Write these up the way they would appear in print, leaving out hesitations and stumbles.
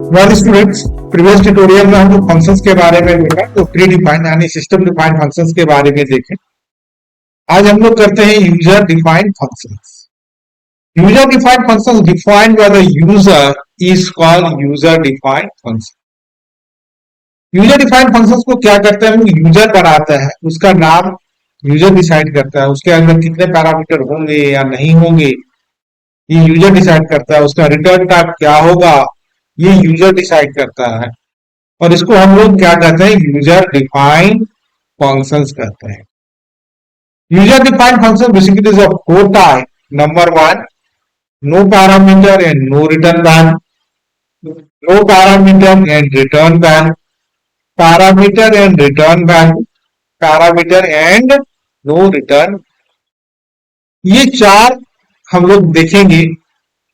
Well students, previous tutorial में हम लोग फंक्शंस के बारे में देखा, तो प्री डिफाइंड यानी सिस्टम डिफाइंड फंक्शंस के बारे में देखें। आज हम लोग करते हैं user defined functions. User defined functions defined by the user is called user defined function. User defined functions को क्या करते हैं, हम यूजर बनाता है, उसका नाम यूजर डिसाइड करता है, उसके अंदर कितने पैरामीटर होंगे या नहीं होंगे ये यूजर डिसाइड करता है, उसका रिटर्न टाइप क्या होगा ये यूजर डिसाइड करता है, और इसको हम लोग क्या कहते हैं, यूजर डिफाइंड फंक्शंस कहते हैं। User defined function basically is of four type. Number one, no parameter and no return value, no parameter and return value, parameter and return value, parameter and no return. ये चार हम लोग देखेंगे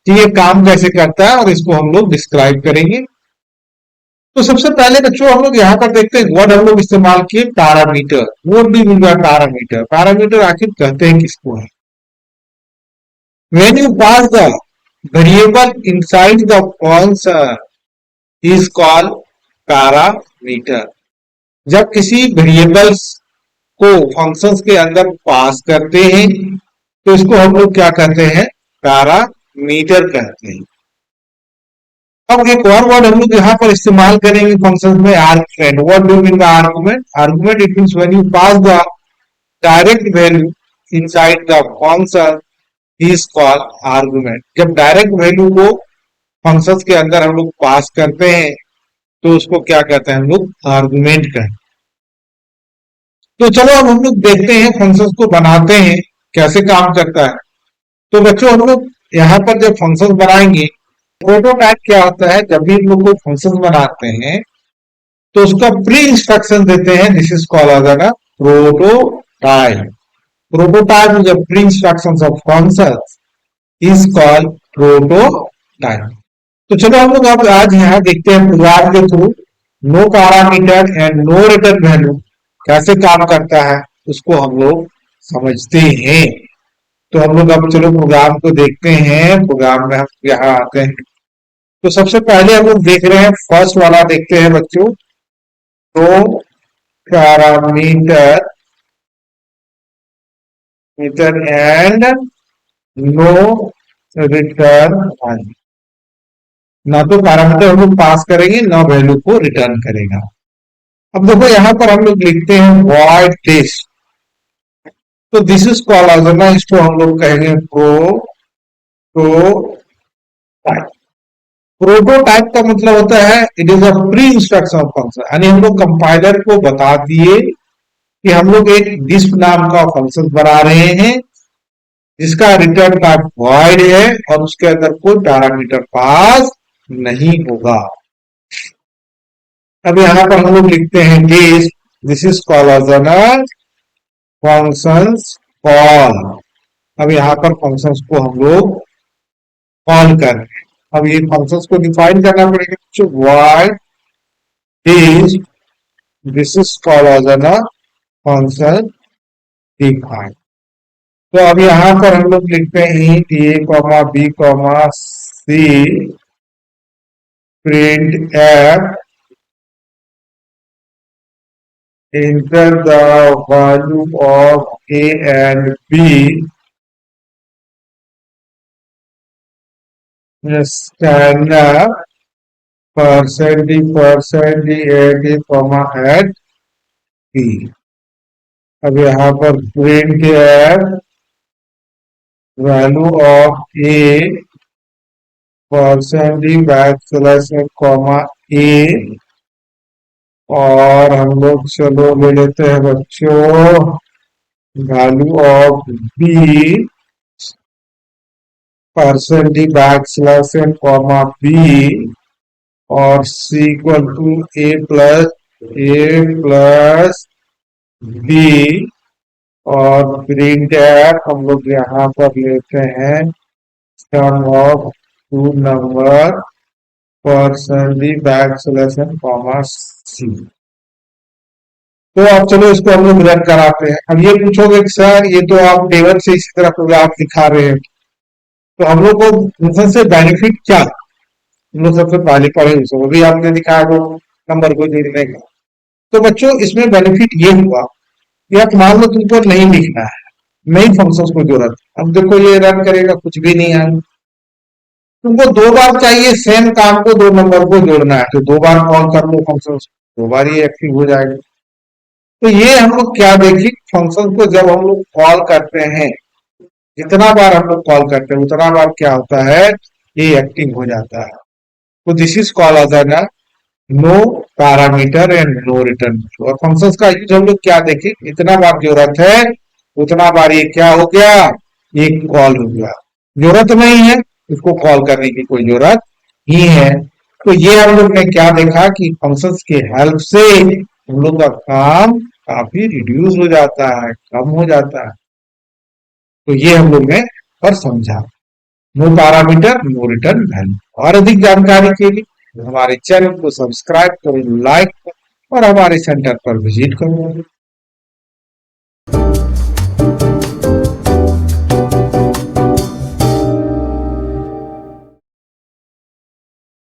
कि ये काम कैसे करता है और इसको हम लोग डिस्क्राइब करेंगे। तो सबसे पहले बच्चों हम लोग यहाँ पर देखते हैं वर्ड हम लोग इस्तेमाल किए, parameter. What do you mean by parameter? Parameter आखिर कहते हैं किसको है? When you pass the variable inside the function is called parameter. जब किसी वेरिएबल्स को फंक्शंस के अंदर पास करते हैं तो इसको हम लोग क्या कहते हैं, पैरामीटर कहते हैं। अब एक और वर्ड हम लोग यहाँ पर इस्तेमाल करेंगे फंक्शंस में, argument. What do you mean by argument? Argument it means when you pass the direct value inside the function is called argument. जब डायरेक्ट वैल्यू को फंक्शंस के अंदर हम लोग पास करते हैं तो उसको क्या कहते हैं, हम लोग आर्गुमेंट कहते हैं। तो चलो अब हम लोग देखते हैं फंक्शंस को बनाते हैं कैसे काम करता है। तो बच्चों हम लोग यहाँ पर जब फंक्शंस बनाएंगे, प्रोटोटाइप क्या होता है, जब भी हम लोग कोई फंक्शन बनाते हैं तो उसका प्री इंस्ट्रक्शन देते हैं, this is called as prototype. Prototype is a pre instructions of functions is called prototype. तो चलो हम लोग अब आज यहाँ देखते हैं प्रोग्राम के through no parameter and no return value कैसे काम करता है, उसको हम लोग समझते हैं। तो हम लोग अब चलो प्रोग्राम को देखते हैं। प्रोग्राम में हम यहाँ आते हैं तो सबसे पहले हम लोग देख रहे हैं, फर्स्ट वाला देखते हैं बच्चों, no parameter and no return value. ना तो पैरामीटर हम लोग पास करेंगे ना वैल्यू को रिटर्न करेगा। अब देखो यहाँ पर हम लोग लिखते हैं वॉइड दिस। तो दिस इज कॉल्ड एज ना, इसको हम लोग कहेंगे प्रोटोटाइप। प्रोटोटाइप का मतलब होता है it is a pre instruction of function, यानी हम लोग कंपाइलर को बता दिए कि हम लोग एक दिस नाम का फंक्शन बना रहे हैं जिसका रिटर्न टाइप वॉइड है और उसके अंदर कोई पैरामीटर पास नहीं होगा। अब यहाँ पर हम लोग लिखते हैं this is called as an functions call. अब यहाँ पर फंक्शंस को हम लोग कॉल कर रहे हैं। अब ये फंक्शंस को डिफाइन करना पड़ेगा, what is this is called as an function define. तो अब यहाँ पर हम लोग लिखते हैं int a, b, c print f enter the value of a and b scanf %d at at b। अब यहाँ पर print f value of a %d a, और हम लोग चलो ले लेते हैं बच्चों value of b %d b, और c equal to a plus b, और प्रिंट एफ हम लोग यहाँ पर लेते हैं sum of two number %d c। तो अब चलो इसको हम लोग रन कराते हैं। अब ये पूछोगे कि सर ये तो आप टेबल से इसी तरह प्रोग्राम दिखा रहे हैं, तो हम लोग को फंक्शन से बेनिफिट क्या? हम लोग सबसे पहले पढ़े उसे, वो भी आपने दिखाया वो नंबर को जोड़ने का। तो बच्चों इसमें बेनिफिट ये हुआ कि आप मान लो तुमको नहीं लिखना है, नई फंक्शंस को जरूरत, अब देखो ये रन करेगा कुछ भी नहीं आएगा। तुमको दो बार चाहिए सेम काम को, दो नंबर को जोड़ना है, तो दो बार कॉल कर लो फंक्शन, दो बार ये एक्टिव हो जाएगा। तो ये हम लोग क्या देखिए, फंक्शन को जब हम लोग कॉल करते हैं, जितना बार हम लोग कॉल करते हैं उतना बार क्या होता है, ये एक्टिव हो जाता है। तो this is call as an no parameter and no return. और फंक्शंस का यूज हम लोग क्या देखें, इतना बार जरूरत है उतना बार ये क्या हो गया, ये कॉल हो गया। जरूरत नहीं है इसको कॉल करने की, कोई जरूरत ही है। तो ये हम लोग ने क्या देखा कि फंक्शंस के हेल्प से हम लोग का काम काफी रिड्यूस हो जाता है, कम हो जाता है। तो ये हम लोग ने और समझा, no parameter no return value. और अधिक जानकारी के लिए हमारे चैनल को सब्सक्राइब करो, लाइक करो और हमारे सेंटर पर विजिट करो।